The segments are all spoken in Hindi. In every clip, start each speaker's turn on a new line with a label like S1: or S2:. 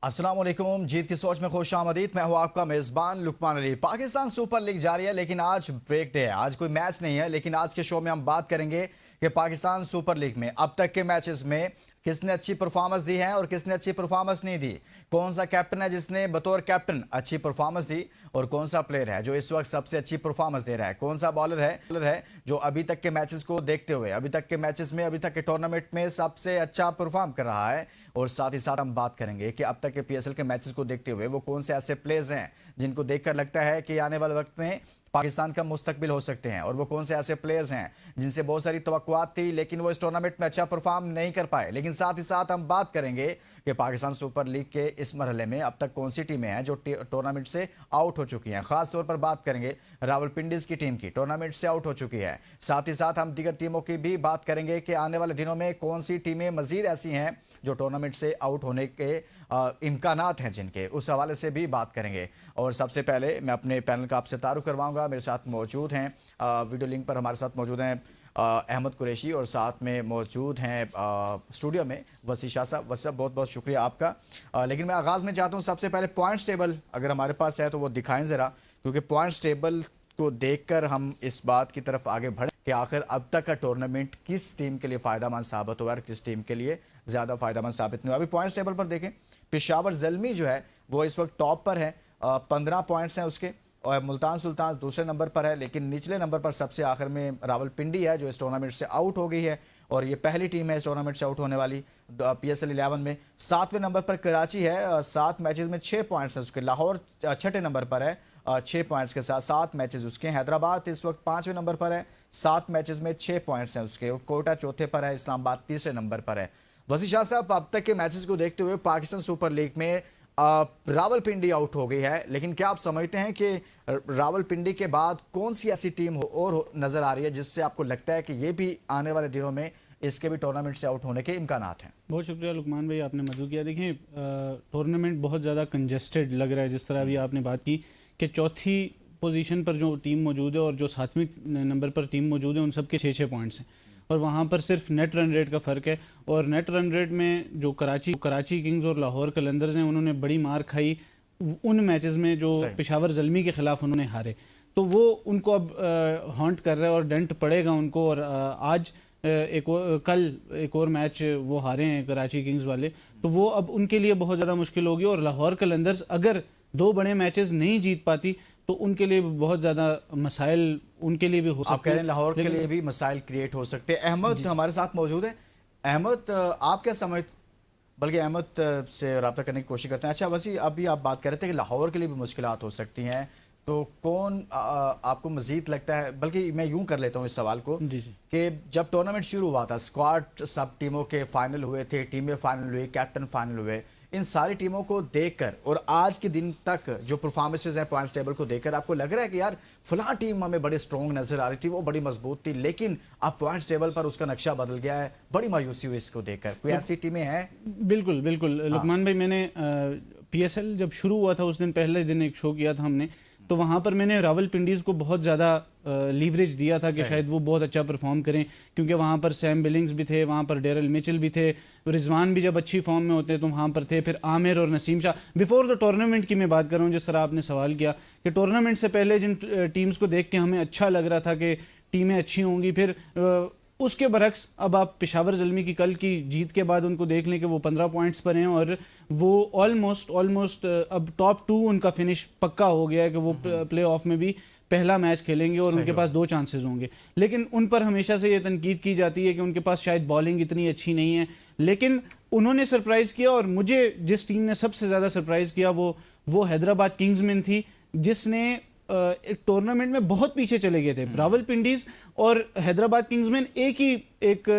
S1: अस्सलाम वालेकुम। जीत की सोच में खुश आमदीद। मैं हूं आपका मेजबान लुकमान अली। पाकिस्तान सुपर लीग जारी है, लेकिन आज ब्रेक डे है। आज कोई मैच नहीं है, लेकिन आज के शो में हम बात करेंगे कि पाकिस्तान सुपर लीग में अब तक के मैचेस में किसने अच्छी परफॉर्मेंस दी है और किसने अच्छी परफॉर्मेंस नहीं दी। कौन सा कैप्टन है जिसने बतौर कैप्टन अच्छी परफॉर्मेंस दी और कौन सा प्लेयर है जो इस वक्त सबसे अच्छी परफॉर्मेंस दे रहा है। कौन सा बॉलर है जो अभी तक के मैचेस को देखते हुए अभी तक के मैचेस में अभी तक के टूर्नामेंट में सबसे अच्छा परफॉर्म कर रहा है। और साथ ही साथ हम बात करेंगे कि अब तक के पीएसएल के मैचेस को देखते हुए वो कौन से ऐसे प्लेयर्स हैं जिनको देखकर लगता है कि आने वाले वक्त में पाकिस्तान का मुस्तकबिल हो सकते हैं, और वो कौन से ऐसे प्लेयर्स हैं जिनसे बहुत सारी तवक्कुआत थी लेकिन वो इस टूर्नामेंट में अच्छा परफॉर्म नहीं कर पाए। लेकिन साथ ही साथ हम बात करेंगे कि पाकिस्तान सुपर लीग के इस मरहले में अब तक कौन सी टीमें हैं जो टूर्नामेंट से आउट हो चुकी हैं। खास तौर पर बात करेंगे रावलपिंडीज की टीम की, टूर्नामेंट से आउट हो चुकी है। साथ ही साथ हम दीगर टीमों की भी बात करेंगे कि आने वाले दिनों में कौन सी टीमें मजीद ऐसी हैं जो टूर्नामेंट से आउट होने के इम्कानात हैं जिनके, उस हवाले से भी बात करेंगे। और सबसे पहले मैं अपने पैनल का आपसे तारुफ करवाऊंगा। मेरे साथ मौजूद हैं वीडियो लिंक पर हमारे साथ मौजूद हैं अहमद कुरैशी, और साथ में मौजूद हैं स्टूडियो में वसी शाह साहब। वसी साहब, बहुत बहुत शुक्रिया आपका। लेकिन मैं आगाज़ में चाहता हूँ सबसे पहले पॉइंट्स टेबल अगर हमारे पास है तो वो दिखाएं ज़रा, क्योंकि पॉइंट्स टेबल को देखकर हम इस बात की तरफ आगे बढ़े कि आखिर अब तक का टूर्नामेंट किस टीम के लिए फ़ायदेमंद साबित हुआ और किस टीम के लिए ज़्यादा फ़ायदेमंद साबित नहीं हुआ। अभी पॉइंट्स टेबल पर देखें, पेशावर ज़ल्मी जो है वो इस वक्त टॉप पर है, 15 पॉइंट्स हैं उसके, और मुल्तान सुल्तान दूसरे नंबर पर है। लेकिन निचले नंबर पर सबसे आखिर में रावलपिंडी है जो इस टूर्नामेंट से आउट हो गई है, और ये पहली टीम है इस टूर्नामेंट से आउट होने वाली पीएसएल 11 में। 7वें नंबर पर कराची है, 7 मैचेस में 6 पॉइंट्स हैं उसके। लाहौर 6ठे नंबर पर है 6 पॉइंट्स के साथ, 7 मैचेस उसके। हैदराबाद इस वक्त 5वें नंबर पर है, 7 मैचेस में 6 पॉइंट्स हैं उसके। कोटा चौथे पर है, इस्लामाबाद तीसरे नंबर पर है। वसी शाह साहब, अब तक के मैचेस को देखते हुए पाकिस्तान सुपर लीग में रावलपिंडी आउट हो गई है, लेकिन क्या आप समझते हैं कि रावलपिंडी के बाद कौन सी ऐसी टीम और नजर आ रही है जिससे आपको लगता है कि ये भी आने वाले दिनों में इसके भी टूर्नामेंट से आउट होने के इम्कानात हैं?
S2: बहुत शुक्रिया लुकमान भाई, आपने मदद किया। देखिए, टूर्नामेंट बहुत ज़्यादा कंजेस्टेड लग रहा है। जिस तरह अभी आपने बात की कि चौथी पोजीशन पर जो टीम मौजूद है और जो 7वें नंबर पर टीम मौजूद है उन सब के 6-6 पॉइंट्स हैं, और वहाँ पर सिर्फ नेट रन रेट का फ़र्क है। और नेट रन रेट में जो कराची किंग्स और लाहौर कलंदर्स हैं उन्होंने बड़ी मार खाई उन मैचेस में जो पेशावर ज़ल्मी के ख़िलाफ़ उन्होंने हारे, तो वो उनको अब हॉन्ट कर रहा है और डेंट पड़ेगा उनको। और आज कल एक और मैच वो हारे हैं कराची किंग्स वाले, तो वो अब उनके लिए बहुत ज़्यादा मुश्किल होगी। और लाहौर कलंदर्स अगर 2 बड़े मैचेस नहीं जीत पाती तो उनके लिए बहुत ज़्यादा मसाइल उनके लिए भी हो सकते हैं।
S1: आप कह रहे हैं लाहौर के लिए भी मसाइल क्रिएट हो सकते हैं। अहमद हमारे साथ मौजूद है। अहमद, आप क्या समझ, बल्कि अहमद से रब्ता करने की कोशिश करते हैं। अच्छा वसी, अभी आप बात कर रहे थे कि लाहौर के लिए भी मुश्किलात हो सकती हैं, तो कौन आपको मजीद लगता है, बल्कि मैं यूं कर लेता हूं इस सवाल को कि जब टूर्नामेंट शुरू हुआ था, स्क्वाड सब टीमों के फाइनल हुए थे, टीमें फाइनल हुई, कैप्टन फाइनल हुए, इन सारी टीमों को देखकर और आज के दिन तक जो परफॉर्मेंसेज हैं पॉइंट्स टेबल को देखकर आपको लग रहा है कि यार फलां टीम हमें बड़ी स्ट्रॉन्ग नजर आ रही थी, वो बड़ी मजबूत थी, लेकिन अब पॉइंट्स टेबल पर उसका नक्शा बदल गया है, बड़ी मायूसी हुई इसको देखकर? कोई ऐसी टीमें हैं?
S2: बिल्कुल बिल्कुल लुकमान भाई, मैंने पीएसएल जब शुरू हुआ था उस दिन पहले दिन एक शो किया था हमने, तो वहाँ पर मैंने रावलपिंडीज़ को बहुत ज़्यादा लीवरेज दिया था कि शायद वो बहुत अच्छा परफॉर्म करें, क्योंकि वहाँ पर सैम बिलिंग्स भी थे, वहाँ पर डेरल मिचेल भी थे, रिजवान भी जब अच्छी फॉर्म में होते तो वहाँ पर थे, फिर आमिर और Naseem Shah. Before the tournament की मैं बात कर रहा हूँ, जिस तरह आपने सवाल किया कि टूर्नामेंट से पहले जिन टीम्स को देख के हमें अच्छा लग रहा था कि टीमें अच्छी होंगी, फिर उसके बरक्स अब आप पेशावर ज़ल्मी की कल की जीत के बाद उनको देख लें कि वो 15 पॉइंट्स पर हैं और वो ऑलमोस्ट अब टॉप 2 उनका फिनिश पक्का हो गया है कि वो प्ले ऑफ में भी पहला मैच खेलेंगे और उनके पास 2 चांसेस होंगे। लेकिन उन पर हमेशा से ये तनकीद की जाती है कि उनके पास शायद बॉलिंग इतनी अच्छी नहीं है, लेकिन उन्होंने सरप्राइज़ किया। और मुझे जिस टीम ने सबसे ज़्यादा सरप्राइज़ किया वो हैदराबाद किंग्समैन थी, जिसने एक टूर्नामेंट में बहुत पीछे चले गए थे। रावलपिंडीज और हैदराबाद किंग्समैन एक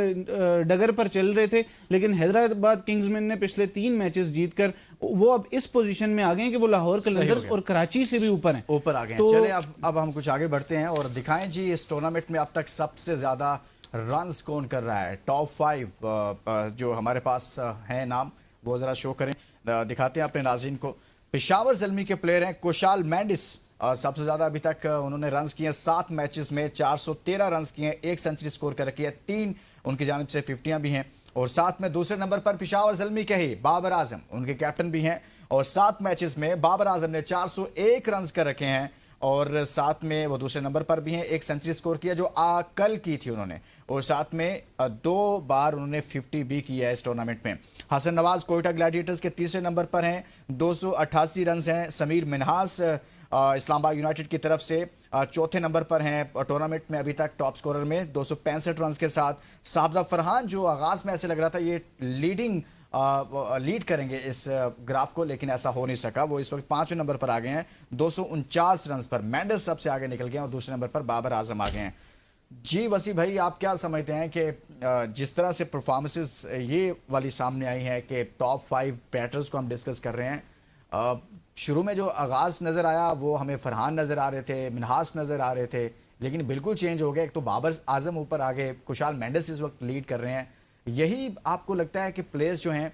S2: डगर पर चल रहे थे, लेकिन हैदराबाद किंग्समैन ने पिछले 3 मैचेस जीतकर वो अब इस पोजीशन में आ गए कि वो लाहौर कलंदर्स और कराची से भी ऊपर
S1: आ गए। तो चले अब हम कुछ आगे बढ़ते हैं और दिखाएं जी इस टूर्नामेंट में अब तक सबसे ज्यादा रन्स कौन कर रहा है। टॉप 5 जो हमारे पास है नाम, वो जरा शो करें, दिखाते हैं अपने नाज़रीन को। पेशावर ज़ल्मी के प्लेयर हैं कुशाल मेंडिस, सबसे ज़्यादा अभी तक उन्होंने रन्स किए 7 मैचेस में, 413 रन्स किए, 1 सेंचुरी स्कोर कर रखी है, 3 उनकी जानिब से 50 भी हैं। और साथ में दूसरे नंबर पर पेशावर ज़ल्मी के ही बाबर आजम उनके कैप्टन भी हैं, और 7 मैचेस में बाबर आजम ने 401 रन्स कर रखे हैं, और साथ में वो दूसरे नंबर पर भी हैं, 1 सेंचुरी स्कोर किया जो कल की थी उन्होंने, और साथ में 2 बार उन्होंने 50 भी किया है इस टूर्नामेंट में। हसन नवाज कोयटा ग्लैडिएटर्स के तीसरे नंबर पर हैं, 288 रन हैं। समीर मिन्हास इस्लामाबाद यूनाइटेड की तरफ से चौथे नंबर पर हैं टूर्नामेंट में अभी तक टॉप स्कोरर में 265 रन के साथ। साबदा फरहान जो आगाज में ऐसे लग रहा था ये लीड करेंगे इस ग्राफ को, लेकिन ऐसा हो नहीं सका। वो इस वक्त 5वें नंबर पर आ गए हैं 249 रन पर। मेंडिस सबसे आगे निकल गए और दूसरे नंबर पर बाबर आजम आ गए हैं। जी वसी भाई, आप क्या समझते हैं कि जिस तरह से परफॉर्मेंसेस ये वाली सामने आई है कि टॉप 5 बैटर्स को हम डिस्कस कर रहे हैं, शुरू में जो आगाज नज़र आया वो हमें फरहान नज़र आ रहे थे, मिन्हास नज़र आ रहे थे, लेकिन बिल्कुल चेंज हो गया। एक तो बाबर आजम ऊपर आ गए, कुशाल मेंडिस इस वक्त लीड कर रहे हैं। यही आपको लगता है कि प्लेयर्स जो हैं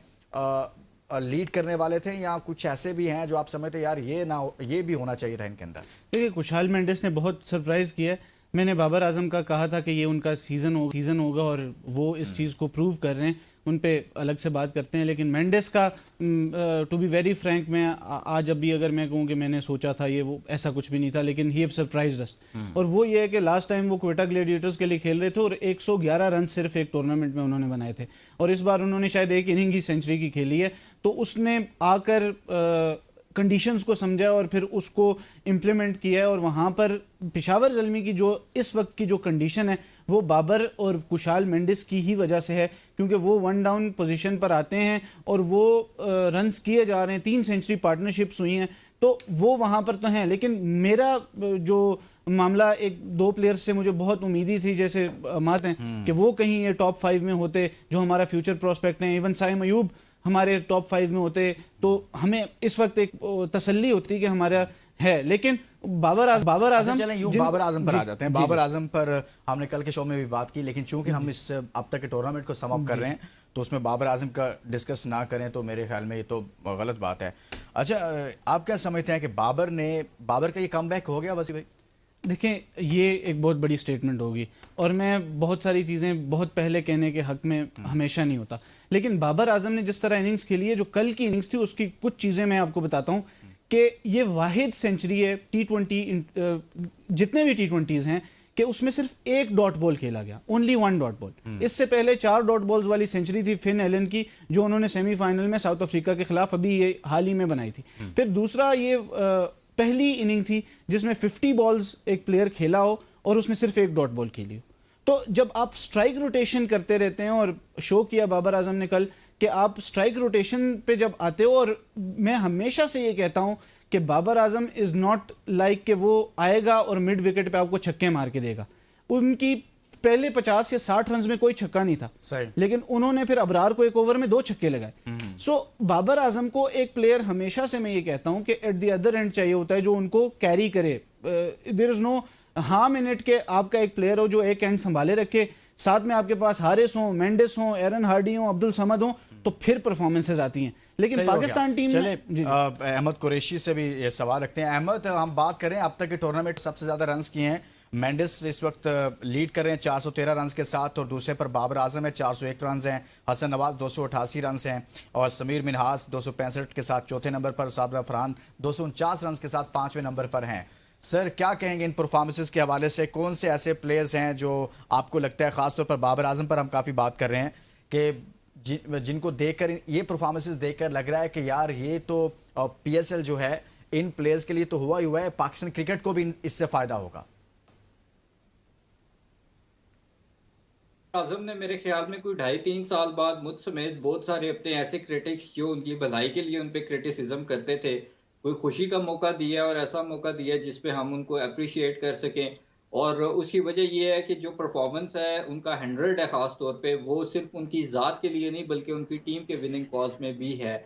S1: लीड करने वाले थे, या कुछ ऐसे भी हैं जो आप समझते यार ये भी होना चाहिए था इनके अंदर?
S2: देखिए, कुशाल मेंडिस ने बहुत सरप्राइज़ किया है। मैंने बाबर आजम का कहा था कि ये उनका सीज़न होगा और वो इस चीज़ को प्रूव कर रहे हैं, उन पे अलग से बात करते हैं। लेकिन मेंडिस का टू बी वेरी फ्रैंक, मैं आज अभी अगर मैं कहूँ कि मैंने सोचा था ये वो ऐसा कुछ भी नहीं था, लेकिन ही हैव सरप्राइज्ड अस। और वो ये है कि लास्ट टाइम वो क्वेटा ग्लैडिएटर्स के लिए खेल रहे थे और 111 रन सिर्फ एक टूर्नामेंट में उन्होंने बनाए थे, और इस बार उन्होंने शायद एक इनिंग ही सेंचुरी की खेली है। तो उसने आकर कंडीशंस को समझा और फिर उसको इम्प्लीमेंट किया है, और वहाँ पर पेशावर ज़ल्मी की जो इस वक्त की जो कंडीशन है वो बाबर और कुशाल मेंडिस की ही वजह से है, क्योंकि वो 1 डाउन पोजीशन पर आते हैं और वो रन्स किए जा रहे हैं, 3 सेंचुरी पार्टनरशिप्स हुई हैं, तो वो वहाँ पर तो हैं। लेकिन मेरा जो मामला 1-2 प्लेयर्स से मुझे बहुत उम्मीदी थी, जैसे मात हैं कि वो कहीं ये टॉप 5 में होते, जो हमारा फ्यूचर प्रोस्पेक्ट हैं। इवन साइम अयूब हमारे टॉप 5 में होते तो हमें इस वक्त एक तसल्ली होती कि हमारा है। लेकिन बाबर आजम,
S1: चलें यूं बाबर आजम पर आ जाते हैं। बाबर आजम पर हमने कल के शो में भी बात की, लेकिन चूंकि हम इस अब तक के टूर्नामेंट को सम अप कर रहे हैं तो उसमें बाबर आजम का डिस्कस ना करें तो मेरे ख्याल में ये तो गलत बात है। अच्छा, आप क्या समझते हैं कि बाबर का ये कमबैक हो गया वसी भाई?
S2: देखें, ये एक बहुत बड़ी स्टेटमेंट होगी और मैं बहुत सारी चीज़ें बहुत पहले कहने के हक में हमेशा नहीं होता, लेकिन बाबर आजम ने जिस तरह इनिंग्स खेली है, जो कल की इनिंग्स थी, उसकी कुछ चीज़ें मैं आपको बताता हूँ कि ये वाहिद सेंचुरी है T20 जितने भी T20s हैं कि उसमें सिर्फ 1 डॉट बॉल खेला गया, ओनली 1 डॉट बॉल। इससे पहले 4 डॉट बॉल्स वाली सेंचुरी थी फिन एलन की, जो उन्होंने सेमीफाइनल में साउथ अफ्रीका के खिलाफ अभी ये हाल ही में बनाई थी। फिर दूसरा ये पहली इनिंग थी जिसमें 50 बॉल्स एक प्लेयर खेला हो और उसने सिर्फ 1 डॉट बॉल खेली हो। तो जब आप स्ट्राइक रोटेशन करते रहते हैं, और शो किया बाबर आजम ने कल कि आप स्ट्राइक रोटेशन पे जब आते हो, और मैं हमेशा से ये कहता हूं कि Babar Azam is not like कि वो आएगा और मिड विकेट पे आपको छक्के मार के देगा। उनकी पहले 50 या 60 रन में कोई छक्का नहीं था, लेकिन उन्होंने फिर अबरार को एक ओवर में 2 छक्के लगाए। सो बाबर आजम को एक प्लेयर हमेशा से मैं ये कहता हूं कि एट द अदर एंड चाहिए होता है जो उनको कैरी करे। There is no harm in it के आपका एक प्लेयर हो जो एक एंड संभाले रखे, साथ में आपके पास हारिस हो, मेंडिस हो, एरन हार्डी हो, अब्दुल समद हो, तो फिर परफॉर्मेंसेज आती हैं। लेकिन पाकिस्तान टीम
S1: में अहमद कुरैशी से भी ये सवाल रखते हैं। अहमद, हम बात करें अब तक के टूर्नामेंट सबसे ज्यादा रन्स किए हैं मेंडिस इस वक्त लीड कर रहे हैं 413 रन के साथ, और दूसरे पर बाबर आजम है 401 रन हैं, हसन नवाज 288 रन हैं, और समीर मिन्हास 265 के साथ चौथे नंबर पर, साबरा फरहान 249 रन के साथ 5वें नंबर पर हैं। सर, क्या कहेंगे इन परफॉर्मेंसेस के हवाले से? कौन से ऐसे प्लेयर्स हैं जो आपको लगता है, खासतौर पर बाबर आजम पर हम काफ़ी बात कर रहे हैं, कि जिनको देखकर, ये परफॉर्मेंसेस देखकर लग रहा है कि यार ये तो PSL जो है इन प्लेयर्स के लिए तो हुआ ही हुआ है, पाकिस्तान क्रिकेट को भी इससे फ़ायदा होगा?
S3: आजम ने मेरे ख्याल में कोई 2.5-3 साल बाद मुझ समेत बहुत सारे अपने ऐसे क्रिटिक्स जो उनकी भलाई के लिए उन पे क्रिटिसिज्म करते थे, कोई खुशी का मौका दिया और ऐसा मौका दिया जिस पे हम उनको अप्रिशिएट कर सकें। और उसकी वजह ये है कि जो परफॉर्मेंस है उनका 100 है, ख़ास तौर पे वो सिर्फ उनकी ज़ात के लिए नहीं बल्कि उनकी टीम के विनिंग कॉज में भी है।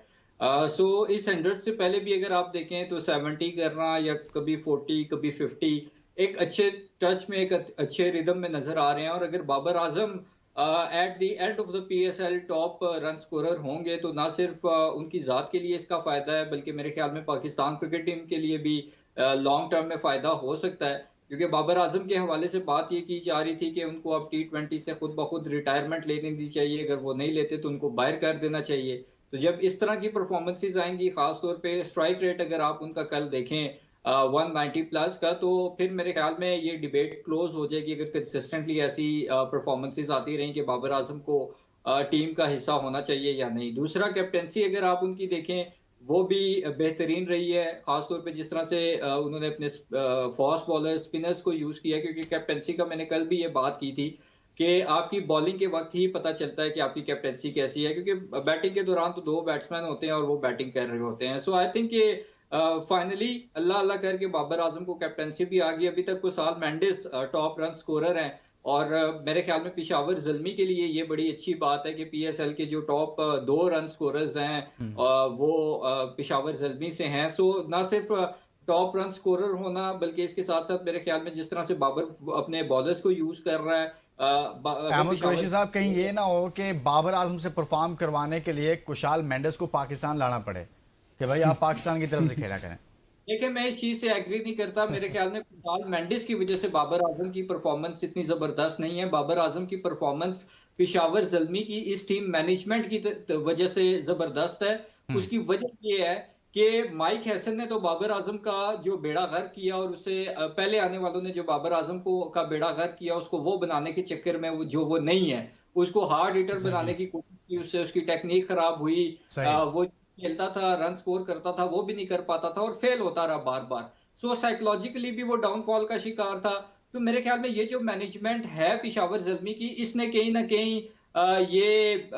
S3: सो इस 100 से पहले भी अगर आप देखें तो 70 करना या कभी 40 कभी 50 एक अच्छे टच में, एक अच्छे रिदम में नजर आ रहे हैं। और अगर Babar Azam at the end of the PSL top run scorer होंगे, तो ना सिर्फ उनकी ज़ात के लिए इसका फ़ायदा है, बल्कि मेरे ख्याल में पाकिस्तान क्रिकेट टीम के लिए भी लॉन्ग टर्म में फ़ायदा हो सकता है। क्योंकि बाबर आजम के हवाले से बात ये की जा रही थी कि उनको अब टी20 से खुद ब खुद रिटायरमेंट लेने दी चाहिए, अगर वो नहीं लेते तो उनको बाहर कर देना चाहिए। तो जब इस तरह की परफॉर्मेंसेज आएंगी, खासतौर पे स्ट्राइक रेट अगर आप उनका कल देखें 190 प्लस का, तो फिर मेरे ख्याल में ये डिबेट क्लोज हो जाएगी, अगर कंसिस्टेंटली ऐसी परफॉर्मेंसेज आती रहीं कि बाबर आजम को टीम का हिस्सा होना चाहिए या नहीं। दूसरा, कैप्टेंसी अगर आप उनकी देखें, वो भी बेहतरीन रही है, खासतौर पे जिस तरह से उन्होंने अपने फास्ट बॉलर स्पिनर्स को यूज किया। क्योंकि कैप्टेंसी का मैंने कल भी ये बात की थी कि आपकी बॉलिंग के वक्त ही पता चलता है कि आपकी कैप्टेंसी कैसी है, क्योंकि बैटिंग के दौरान तो दो बैट्समैन होते हैं और वो बैटिंग कर रहे होते हैं। सो आई थिंक ये फाइनली अल्लाह अल्लाह करके बाबर आजम को कैप्टेंसी भी आ गई। अभी तक Kusal Mendis top run scorer हैं, और मेरे ख्याल में पिशावर जल्मी के लिए ये बड़ी अच्छी बात है कि पीएसएल के जो टॉप दो रन स्कोरर्स हैं वो पिशावर जल्मी से हैं। सो ना सिर्फ टॉप रन स्कोरर होना, बल्कि इसके साथ साथ मेरे ख्याल में जिस तरह से बाबर अपने बॉलर्स को यूज कर रहा है,
S1: अहमद कुरैशी साहब, कहीं ये ना हो कि बाबर आजम से परफॉर्म करवाने के लिए कुशाल मेंडिस को पाकिस्तान लाना पड़े कि भाई आप पाकिस्तान की तरफ से खेला करें।
S3: देखिए, मैं इस चीज से एग्री नहीं करता। मेरे ख्याल में कुशाल मेंडिस की वजह से बाबर आजम की परफॉर्मेंस इतनी जबरदस्त नहीं है। बाबर आजम की परफॉर्मेंस पिशावर जल्मी की इस टीम मैनेजमेंट की वजह से जबरदस्त है। उसकी वजह ये है कि माइक हैसन ने तो बाबर आजम का जो बेड़ा गर्क किया, और उससे पहले आने वालों ने जो बाबर आजम को का बेड़ा गर्क किया, उसको वो बनाने के चक्कर में जो वो नहीं है, उसको हार्ड हिटर बनाने की कोशिश की, उससे उसकी टेक्निक खराब हुई। वो खेलता था, रन स्कोर करता था, वो भी नहीं कर पाता था और फेल होता रहा बार बार। सो साइकोलॉजिकली भी वो डाउनफॉल का शिकार था। तो मेरे ख्याल में ये जो मैनेजमेंट है पिशावर जल्मी की, इसने कहीं ना कहीं ये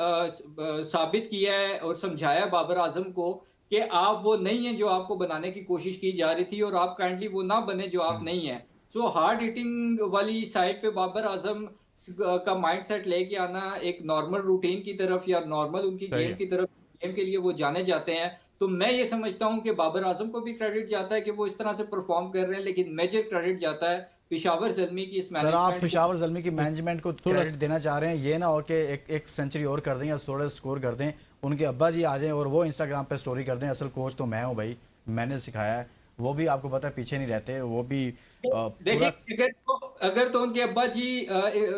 S3: साबित किया है और समझाया बाबर आजम को कि आप वो नहीं है जो आपको बनाने की कोशिश की जा रही थी, और आप काइंडली वो ना बने जो आप नहीं है। सो हार्ड हिटिंग वाली साइड पे बाबर आजम का माइंडसेट लेके आना, एक नॉर्मल रूटीन की तरफ या नॉर्मल उनकी गेम की तरफ, गेम के लिए वो जाने जाते हैं। तो मैं ये समझता हूं कि बाबर आजम को भी क्रेडिट जाता है कि वो इस तरह से परफॉर्म कर रहे हैं, लेकिन मेजर क्रेडिट जाता है पिशावर जल्मी की इस मैनेजमेंट।
S1: आप पिशावर जल्मी की मैनेजमेंट को क्रेडिट देना चाह रहे हैं, ये ना हो कि एक सेंचुरी और कर दें या थोड़ा स्कोर कर दें, उनके अब्बा जी आ जाएं और वो इंस्टाग्राम पे स्टोरी कर दें असल कोच तो मैं हूं भाई, मैंने सिखाया है। वो भी आपको पता है पीछे नहीं रहते, वो भी
S3: देखिए, अगर तो उनके अब्बा जी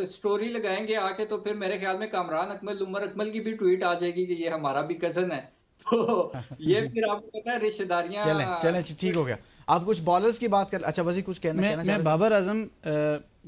S3: स्टोरी लगाएंगे आके, तो फिर मेरे ख्याल में कामरान अकमल, उमर अकमल की भी ट्वीट आ जाएगी कि ये हमारा भी कजन है। तो ये फिर आपको पता है रिश्तेदारियां।
S1: चलें ठीक हो गया। आप कुछ बॉलर्स की बात कर, अच्छा वजी कुछ कहना
S2: मैं बाबर आजम,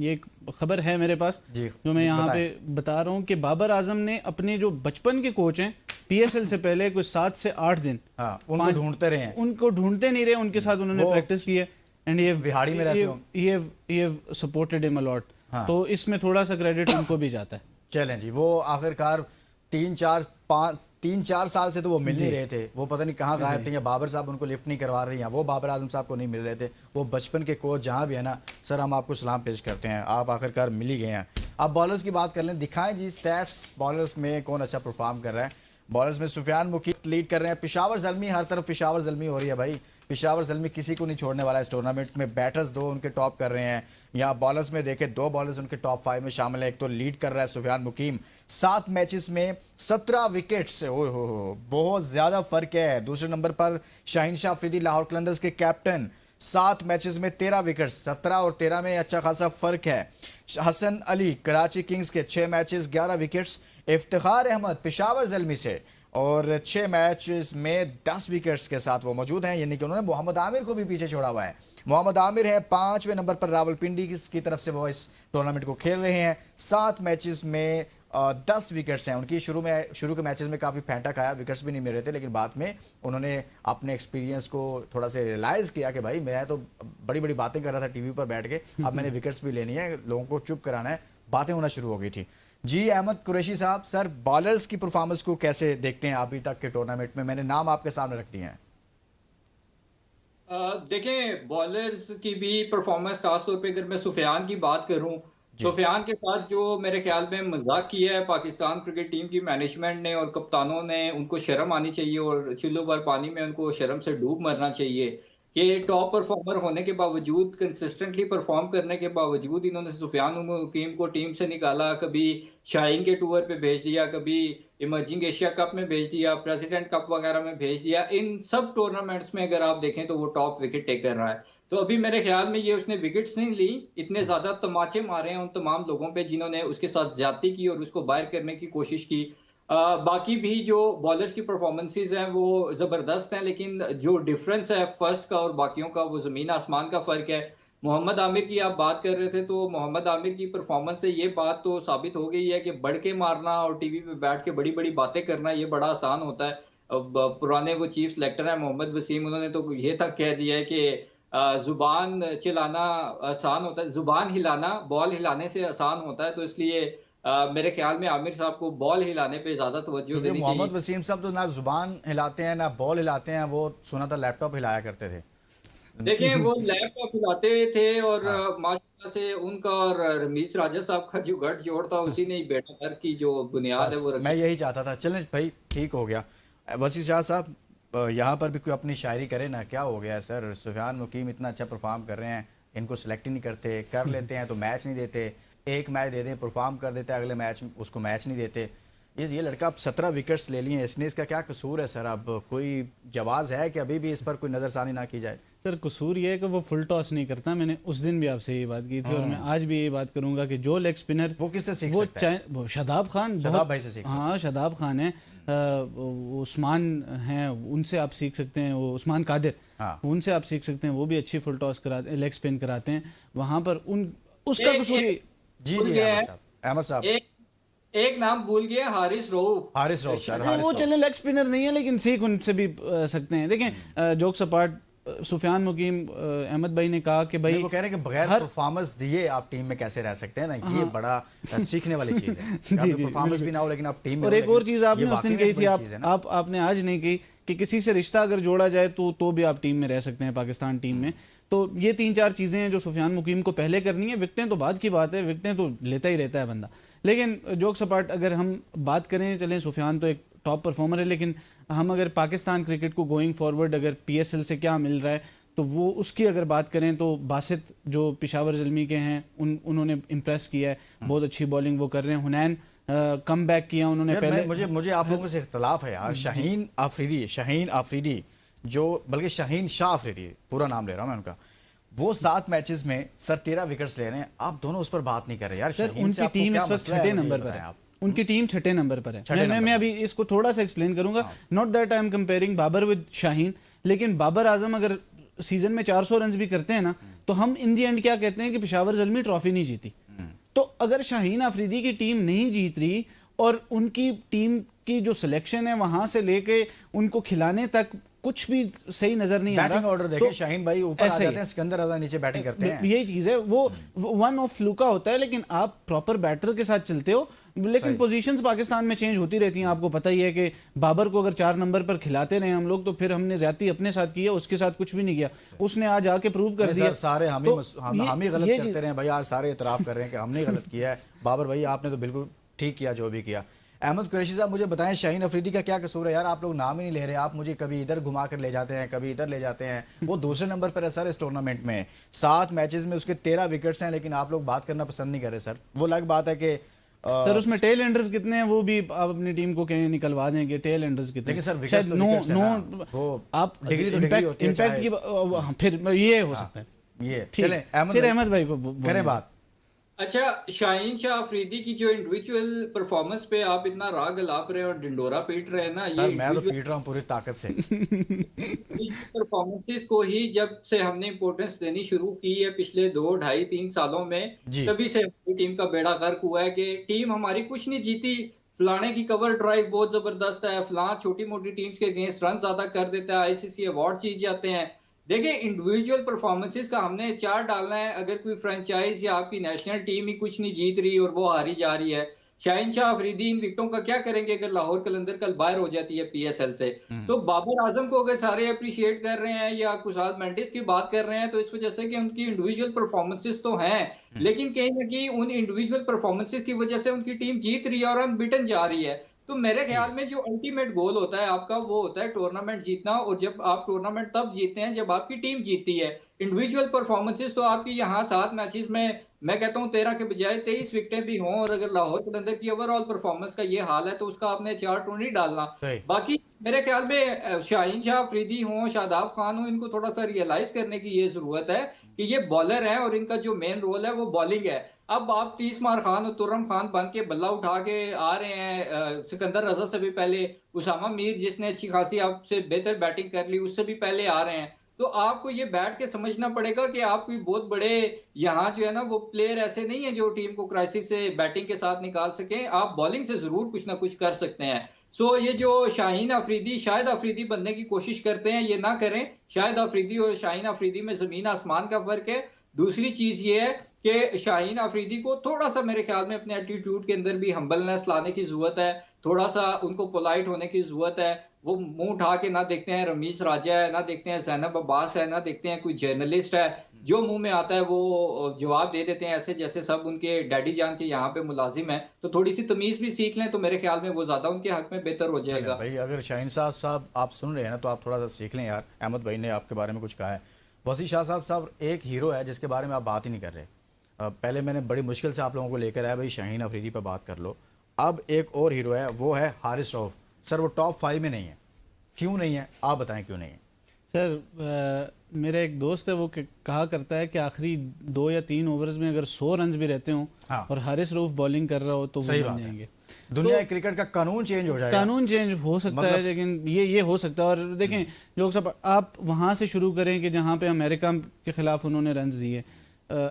S2: ये एक खबर है मेरे पास जो मैं यहाँ पे बता रहा हूँ कि बाबर आजम ने अपने जो बचपन के कोच हैं पीएसएल से पहले कुछ 7 से 8 दिन
S1: उनको ढूंढते रहे हैं,
S2: उनको ढूंढते नहीं रहे, उनके साथ उन्होंने प्रैक्टिस की है, एंड ये
S1: बिहाड़ी में रहते हो,
S2: ये सपोर्टेड हिम अ लॉट। तो इसमें थोड़ा सा क्रेडिट उनको भी जाता है।
S1: चलें जी, वो आखिरकार 3-4 साल से तो वो मिल नहीं रहे थे, वो पता नहीं कहाँ गायब थे, या बाबर साहब उनको लिफ्ट नहीं करवा रही हैं, वो बाबर आजम साहब को नहीं मिल रहे थे। वो बचपन के कोच जहाँ भी है ना सर, हम आपको सलाम पेश करते हैं, आप आखिरकार मिल ही गए हैं। आप बॉलर्स की बात कर लें, दिखाएं जी स्टैट्स, बॉलर्स में कौन अच्छा परफॉर्म कर रहा है। बॉलर्स में सुफियान मुकीम लीड कर रहे हैं, पिशावर जल्मी, हर तरफ पिशावर जल्मी हो रही है भाई, पिशावर जल्मी किसी को नहीं छोड़ने वाला है इस टूर्नामेंट में। बैटर्स 2 उनके टॉप कर रहे हैं, यहाँ बॉलर्स में देखें 2 बॉलर्स उनके टॉप 5 में शामिल है। एक तो लीड कर रहा है सुफियान मुकीम 7 मैचेस में 17 विकेट्स, हो बहुत ज़्यादा फ़र्क है। दूसरे नंबर पर शाहीन शाह अफरीदी लाहौर कलंदर्स के कैप्टन, 7 मैचेस में 13 विकेट्स, 17 और 13 में अच्छा खासा फ़र्क है। हसन अली कराची किंग्स के 6 मैचेस 11 विकेट्स। इफ्तिखार अहमद पिशावर जल्मी से और 6 मैचेस में 10 विकेट्स के साथ वो मौजूद हैं, यानी कि उन्होंने मोहम्मद आमिर को भी पीछे छोड़ा हुआ है। मोहम्मद आमिर है 5वें नंबर पर, रावलपिंडी की तरफ से वो इस टूर्नामेंट को खेल रहे हैं। 7 मैचेस में 10 विकेट्स हैं उनकी। शुरू के मैचेस में काफ़ी फेंटा खाया, विकेट्स भी नहीं मिल रहे थे, लेकिन बाद में उन्होंने अपने एक्सपीरियंस को थोड़ा सा रियलाइज़ किया कि भाई मैं तो बड़ी बड़ी बातें कर रहा था टीवी पर बैठ के, अब मैंने विकेट्स भी लेनी है, लोगों को चुप कराना है, बातें होना शुरू हो गई थी। जी अहमद कुरैशी साहब, सर बॉलर्स की परफॉर्मेंस को कैसे देखते हैं अभी तक के टूर्नामेंट में? मैंने नाम आपके सामने रख दिए हैं।
S3: देखें, बॉलर्स की भी परफॉर्मेंस, खासतौर पे अगर मैं सुफियान की बात करूं, सुफियान के साथ जो मेरे ख्याल में मजाक किया है पाकिस्तान क्रिकेट टीम की मैनेजमेंट ने और कप्तानों ने, उनको शर्म आनी चाहिए और चिल्लो भर पानी में उनको शर्म से डूब मरना चाहिए। कि टॉप परफॉर्मर होने के बावजूद, कंसिस्टेंटली परफॉर्म करने के बावजूद इन्होंने सुफियान मुकीम को टीम से निकाला, कभी शाहीन के टूर पे भेज दिया, कभी इमर्जिंग एशिया कप में भेज दिया, प्रेसिडेंट कप वगैरह में भेज दिया। इन सब टूर्नामेंट्स में अगर आप देखें तो वो टॉप विकेट टेकर रहा है। तो अभी मेरे ख्याल में ये उसने विकेट्स नहीं ली, इतने ज्यादा तमाचे मारे हैं उन तमाम लोगों पे जिन्होंने उसके साथ ज्यादती की और उसको बाहर करने की कोशिश की। बाकी भी जो बॉलर्स की परफॉर्मेंसेज हैं वो जबरदस्त हैं, लेकिन जो डिफरेंस है फर्स्ट का और बाकियों का वो जमीन आसमान का फर्क है। मोहम्मद आमिर की आप बात कर रहे थे, तो मोहम्मद आमिर की परफॉर्मेंस से ये बात तो साबित हो गई है कि बढ़ के मारना और टीवी पे बैठ के बड़ी बड़ी बातें करना ये बड़ा आसान होता है। अब पुराने वो चीफ सेलेक्टर हैं मोहम्मद वसीम, उन्होंने तो ये तक कह दिया है कि जुबान चलाना आसान होता है, जुबान हिलाना बॉल हिलाने से आसान होता है। तो इसलिए मेरे ख्याल में आमिर साहब को बॉल हिलाने पे ज्यादा तवज्जो
S1: क्योंकि
S3: देनी चाहिए।
S1: मोहम्मद वसीम साहब तो ना जुबान हिलाते हैं ना बॉल हिलाते हैं, वो सुना था लैपटॉप हिलाया करते थे।
S3: देखिए वो लैपटॉप हिलाते थे और
S1: हाँ
S3: माशाल्लाह से उनका और रमीज राजा साहब का जो गठजोड़ था उसी ने ही बेड़ा घर की जो बुनियाद है
S1: बस
S3: वो
S1: मैं
S3: रखी।
S1: यही चाहता था। चलें भाई, ठीक हो गया। वसी शाह साहब, यहाँ पर भी कोई अपनी शायरी करे ना, क्या हो गया सर? सुफियान मुकीम इतना अच्छा परफॉर्म कर रहे हैं, इनको सेलेक्ट ही नहीं करते, कर लेते हैं तो मैच नहीं देते, एक मैच दे दें परफॉर्म कर देते हैं, अगले मैच उसको मैच नहीं देते। ये लड़का अब 17 विकेट्स ले लिए हैं इसने, इसका क्या कसूर है सर? अब कोई जवाज़ है कि अभी भी इस पर कोई नज़रसानी ना की जाए?
S2: सर कसूर ये है कि वो फुल टॉस नहीं करता। मैंने उस दिन भी आपसे ये बात की थी और मैं आज भी ये बात करूंगा कि जो लेग स्पिनर
S1: वो किससे सीख
S2: वो
S1: सकता है?
S2: वो शादाब खान,
S1: शादाब भाई से सीख सकता है।
S2: हाँ शादाब खान है, उस्मान हैं उनसे आप सीख सकते हैं, वो उस्मान कादिर,
S1: हाँ।
S2: उनसे आप सीख सकते हैं, वो भी अच्छी फुल टॉस कराते, लेग स्पिन कराते हैं वहाँ पर। उन उसका कसूर ये
S1: जी
S3: भूल
S1: जी
S3: गया
S1: अहमद
S3: है।
S1: साहब, अहमद साहब,
S3: एक एक नाम भूल गया, हारिस रऊफ।
S1: हारिस रऊफ सर,
S2: नहीं,
S1: हारिस
S2: वो
S1: रऊफ।
S2: चले लेग स्पिनर नहीं है लेकिन सीख उनसे भी सकते हैं। देखें जोक्स अपार्ट, सुफियान मुकीम, अहमद भाई ने कहा कि भाई
S1: वो कह रहे हैं कि बगैर परफॉर्मेंस दिए आप टीम में कैसे रह सकते हैं ना, ये बड़ा सीखने वाली चीज है।
S2: जी,
S1: परफॉर्मेंस भी ना हो लेकिन आप टीम में
S2: और
S1: हो,
S2: एक और
S1: लेकिन
S2: चीज़ आपने
S1: ये
S2: उस दिन
S1: वाकई में
S2: कही
S1: एक
S2: थी,
S1: बड़ी चीज़ है ना।
S2: आपने आज नहीं कही कि किसी से रिश्ता अगर जोड़ा जाए तो भी आप टीम में रह सकते हैं, पाकिस्तान टीम में। तो ये 3-4 चीज़ें हैं जो सुफियान मुकीम को पहले करनी है। विकटें तो बाद की बात है, विकटें तो लेता ही रहता है बंदा। लेकिन जोक्स अपार्ट अगर हम बात करें, चलें सुफियान तो एक टॉप परफॉर्मर है, लेकिन हम अगर पाकिस्तान क्रिकेट को गोइंग फॉरवर्ड अगर PSL से क्या मिल रहा है तो वो उसकी अगर बात करें तो बासित जो पेशावर ज़ल्मी के हैं उन्होंने इम्प्रेस किया है, बहुत अच्छी बॉलिंग वो कर रहे हैं। हुनैन कम बैक किया उन्होंने
S1: यार
S2: पहले।
S1: मुझे आप लोगों से इख्तलाफ है यार। शाहीन आफरीदी जो, बल्कि शाहीन शाह आफरीदी पूरा नाम ले रहा हूँ मैं उनका, वो 7 मैचेस में सर 13 विकेट्स ले रहे हैं, आप दोनों उस पर बात नहीं कर रहे यार।
S2: सर
S1: शाहीन से
S2: उनकी
S1: आपको
S2: टीम
S1: क्या
S2: इस वक्त
S1: मसला है,
S2: छठे
S1: मुझे
S2: नंबर
S1: ये
S2: पर
S1: बताएं
S2: है।
S1: आप।
S2: उनकी टीम छठे नंबर पर है।
S1: छठे नंबर
S2: मैं
S1: पर।
S2: अभी इसको थोड़ा सा एक्सप्लेन करूंगा। Not that I am comparing Babar with Shaheen, लेकिन बाबर आजम अगर सीजन में 400 रन भी करते हैं ना तो हम इन दी एंड क्या कहते हैं कि पेशावर ज़ल्मी ट्रॉफी नहीं जीती। तो अगर शाहीन आफरीदी की टीम नहीं जीत रही और उनकी टीम की जो सिलेक्शन है वहां से लेके उनको खिलाने तक कुछ भी सही नजर नहीं आ रहा।
S1: बैटिंग ऑर्डर
S2: तो
S1: देखें, शाहीन भाई ऊपर आ
S2: ऐसे ही
S1: जाते हैं, सिकंदर रजा नीचे बैटिंग करते हैं।
S2: यही चीज है, वो वन ऑफ फ्लूका होता है, लेकिन आप प्रॉपर बैटर के साथ चलते हो। लेकिन पोजीशंस पाकिस्तान में चेंज होती रहती हैं। आपको पता ही है कि बाबर को अगर 4 नंबर पर खिलाते रहे हम लोग तो फिर हमने ज्यादती अपने साथ की है, उसके साथ कुछ भी नहीं किया। उसने आज आके प्रूव कर दिया।
S1: सारे हम ही गलत
S2: ये
S1: करते रहे भाई, आज सारे इतराफ कर रहे हैं कि हमने गलत किया है। बाबर भाई आपने तो बिल्कुल ठीक किया जो भी किया। अहमद कुरैशी साहब मुझे बताएं, शाहीन अफरीदी का क्या कसूर है यार? आप लोग नाम ही नहीं ले रहे, आप मुझे कभी इधर घुमा कर ले जाते हैं, कभी इधर ले जाते हैं। वो दूसरे नंबर पर है सर इस टूर्नामेंट में, 7 मैचेस में उसके 13 विकेट्स हैं, लेकिन आप लोग बात करना पसंद नहीं कर रहे सर। वो अलग बात है कि
S2: सर उसमें टेल एंडर्स कितने हैं वो भी आप अपनी टीम को कहीं निकलवा देंगे। टेल एंडर्स कितने?
S1: लेकिन सर विकेट्स
S2: शायद
S1: तो विकेट्स हैं ना। वो
S2: आप
S1: डिग्री तो डिग्री होती है,
S2: इम्पैक्ट की फिर ये हो सकता है।
S1: ये
S2: ठीक,
S1: चलें
S2: फिर अहमद भाई को
S1: करें बात।
S3: अच्छा, शाहीन शाह अफरीदी की जो इंडिविजुअल परफॉर्मेंस पे आप इतना राग अलाप रहे हैं और डिंडोरा पीट रहे हैं ना,
S1: सर
S3: ये
S1: मैं तो पीट रहा हूँ पूरी ताकत से।
S3: परफॉर्मेंसेस को ही जब से हमने इंपॉर्टेंस देनी शुरू की है पिछले 2, 2.5, 3 सालों में,
S1: जी।
S3: तभी से हमारी टीम का बेड़ा गर्क हुआ है कि टीम हमारी कुछ नहीं जीती। फलाने की कवर ड्राइव बहुत जबरदस्त है, फलां छोटी मोटी टीम्स के अगेंस्ट रन ज्यादा कर देता है, आईसीसी अवार्ड जीत जाते हैं। देखिए इंडिविजुअल परफॉर्मेंसेस का हमने चार्ट डालना है। अगर कोई फ्रेंचाइज या आपकी नेशनल टीम ही कुछ नहीं जीत रही और वो हारी जा रही है, शाहीन शाह अफरीदी इन विकेटों का क्या करेंगे अगर लाहौर कलंदर कल बाहर हो जाती है PSL से? तो बाबर आजम को अगर सारे अप्रिशिएट कर रहे हैं या कुशाल मेंडिस की बात कर रहे हैं तो इस वजह से कि उनकी इंडिविजुअल परफॉर्मेंसेस तो हैं, लेकिन कहीं ना कहीं उन इंडिविजुअल परफॉर्मेंसेस की वजह से उनकी टीम जीत रही है और अनबीटन जा रही है। तो मेरे ख्याल में जो अल्टीमेट गोल होता है आपका वो होता है टूर्नामेंट जीतना, और जब आप टूर्नामेंट तब जीतते हैं जब आपकी टीम जीतती है। इंडिविजुअल परफॉर्मेंसेस तो आपकी यहाँ 7 मैचेस में मैं कहता हूँ 13 के बजाय 23 विकेटें भी हों, और अगर लाहौर कलंदर की ओवरऑल परफॉर्मेंस का ये हाल है तो उसका आपने चार्ट नहीं डालना।
S1: सही।
S3: बाकी मेरे ख्याल में शाहीन शाह अफरीदी हों, शादाब खान हो, इनको थोड़ा सा रियलाइज करने की ये जरूरत है कि ये बॉलर है और इनका जो मेन रोल है वो बॉलिंग है। अब आप तीसमार खान और तुर्रम खान बन के बल्ला उठा के आ रहे हैं, सिकंदर रजा से भी पहले, उसामा मीर जिसने अच्छी खासी आपसे बेहतर बैटिंग कर ली उससे भी पहले आ रहे हैं। तो आपको ये बैठ के समझना पड़ेगा कि आप कोई बहुत बड़े यहाँ जो है ना वो प्लेयर ऐसे नहीं है जो टीम को क्राइसिस से बैटिंग के साथ निकाल सकें, आप बॉलिंग से जरूर कुछ ना कुछ कर सकते हैं। सो ये जो शाहीन अफरीदी शायद अफरीदी बनने की कोशिश करते हैं, ये ना करें। शायद अफरीदी और शाहीन अफरीदी में जमीन आसमान का फर्क है। दूसरी चीज ये है कि शाहीन अफरीदी को थोड़ा सा मेरे ख्याल में अपने एटीट्यूड के अंदर भी हम्बलनेस लाने की जरूरत है, थोड़ा सा उनको पोलाइट होने की जरूरत है। वो मुंह उठा के ना देखते हैं रमीज राजा है, ना देखते हैं जैनब अब्बास है, ना देखते हैं कोई जर्नलिस्ट है, जो मुंह में आता है वो जवाब दे देते हैं ऐसे जैसे सब उनके डैडी जान के यहाँ पे मुलाजिम है। तो थोड़ी सी तमीज भी सीख लें तो मेरे ख्याल में वो ज्यादा उनके हक में बेहतर हो जाएगा।
S1: भाई अगर शाहीन शाह साहब आप सुन रहे हैं ना तो आप थोड़ा सा सीख लें यार। अहमद भाई ने आपके बारे में कुछ कहा है। वसी शाह साहब एक हीरो है जिसके बारे में आप बात ही नहीं कर रहे। पहले मैंने बड़ी मुश्किल से आप लोगों को लेकर आया भाई शाहीन अफरीदी पर बात कर लो। अब एक और हीरो है वो है हारिस रऊफ। सर वो टॉप 5 में नहीं है, क्यों नहीं है आप बताएं क्यों नहीं है?
S2: सर मेरा एक दोस्त है वो कहा करता है कि आखिरी 2 या 3 ओवर्स में अगर 100 रन भी रहते हों
S1: हाँ।
S2: और हारिस रऊफ बॉलिंग कर रहा हो तो वो
S1: सही
S2: बन
S1: बात है।
S2: जाएंगे।
S1: दुनिया
S2: तो
S1: क्रिकेट का कानून चेंज हो जाएगा।
S2: कानून चेंज हो सकता है, लेकिन ये हो सकता है। और देखें लोग सब आप वहाँ से शुरू करें कि जहाँ पे अमेरिका के खिलाफ उन्होंने रन्स दिए,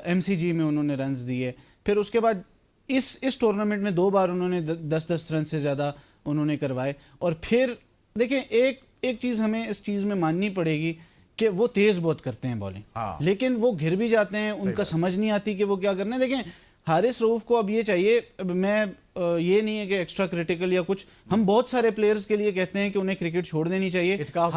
S2: MCG में उन्होंने रन्स दिए, फिर उसके बाद इस टूर्नामेंट में 2 बार उन्होंने 10-10 रन से ज़्यादा उन्होंने करवाए। और फिर देखें एक चीज़ हमें इस चीज़ में माननी पड़ेगी कि वो तेज़ बहुत करते हैं बॉलिंग,
S1: हाँ।
S2: लेकिन वो घिर भी जाते हैं, उनका समझ नहीं आती कि वो क्या करना है। देखें हारिस रऊफ को अब ये चाहिए, मैं ये नहीं है कि एक्स्ट्रा क्रिटिकल या कुछ, हम बहुत सारे प्लेयर्स के लिए कहते हैं कि उन्हें क्रिकेट छोड़ देनी चाहिए।
S1: इत्काफ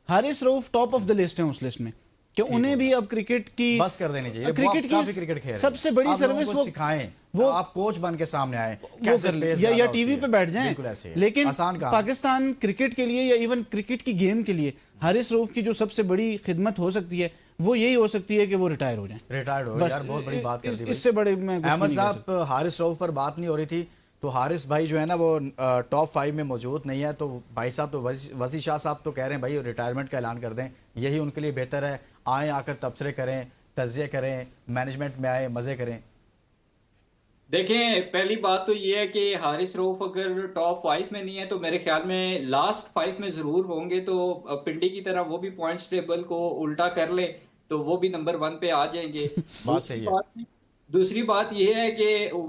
S2: Haris Rauf top of the list है उस लिस्ट में कि उन्हें भी अब क्रिकेट की
S1: बस कर देनी चाहिए।
S2: क्रिकेट
S1: काफी क्रिकेट खेल
S2: सबसे बड़ी सर्विस वो
S1: सिखाएं,
S2: वो
S1: आप कोच बन के सामने आए,
S2: वो कर ले या टीवी पे बैठ जाएं। लेकिन पाकिस्तान क्रिकेट के लिए या इवन क्रिकेट की गेम के लिए हारिस रऊफ की जो सबसे बड़ी खिदमत हो सकती है वो यही हो सकती है कि वो रिटायर हो जाएं।
S1: रिटायर्ड हो यार, बहुत बड़ी बात कर दी।
S2: इससे बड़े मैं
S1: अहमद साहब हारिस रऊफ पर बात नहीं हो रही थी, तो हारिस भाई जो है ना वो टॉप 5 में मौजूद नहीं है। तो भाई साहब तो वसी शाह साहब तो कह रहे हैं भाई रिटायरमेंट का ऐलान कर दें, यही उनके लिए बेहतर है। आए आकर तबसरे करें, तज्जिए करें, मैनेजमेंट में आए, मज़े करें।
S3: देखें पहली बात तो ये है कि हारिस रऊफ अगर टॉप 5 में नहीं है तो मेरे ख्याल में लास्ट 5 में जरूर होंगे। तो पिंडी की तरह वो भी पॉइंट्स टेबल को उल्टा कर ले तो वो भी नंबर 1 पे आ जाएंगे।
S1: बात सही है।
S3: दूसरी बात यह है कि